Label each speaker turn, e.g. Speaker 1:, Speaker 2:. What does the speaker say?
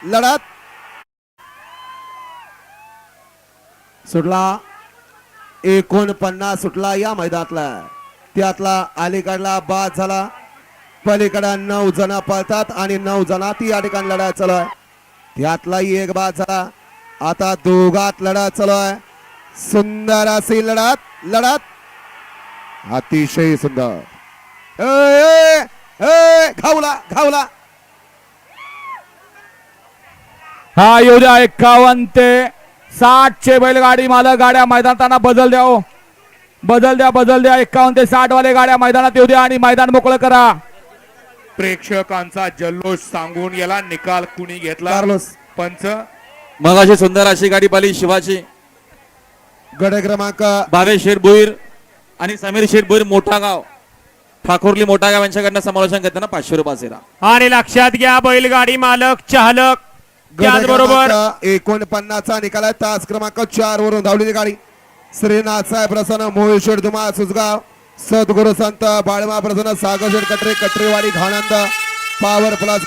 Speaker 1: लढत सुटला 49 सुटला या मैदानातला. त्यातला अलीकडला बाद झाला. पलीकडे 9 जण पळतात आणि 9 जणात या ठिकाणी लढाई चालू आहे. त्यातलाही एक बाद झाला. आता दोघात लढत चालू आहे. सुंदर अशी लढत अतिशय सुंदर. घावला
Speaker 2: हा येऊ द्या. 51 ते 60 चे बैलगाडी मालक गाड्या मैदानात बदल द्या. बदल द्या 51 ते 60 वाले गाड्या मैदानात येऊ द्या आणि मैदान मोकळं करा.
Speaker 3: प्रेक्षकांचा जल्लोष सांगून याला निकाल कुणी घेतला?
Speaker 1: कार्लोस.
Speaker 3: पंच
Speaker 4: मगाशी सुंदर अशी गाडी पाली शिवाची.
Speaker 1: गड क्रमांक
Speaker 4: भावेश शेठ भोईर आणि समीर शेठ भोईर मोठा गाव ठाकुर्ली मोठा गाव यांच्याकडनं समालोचन करताना 500 रुपये.
Speaker 5: आणि लक्षात घ्या बैलगाडी मालक चालक त्याचबरोबर
Speaker 1: 49चा निकाल आहे. तास क्रमांक 4 वरून धावलेली गाडी श्रीनाथ साहेब प्रसन्न मोहेश्वर धुमा सुसगाव सद्गुरु संत बाळमा प्रसन्न सागरशेठ कटरे कटरेवाडी घाणंद पॉवर प्लस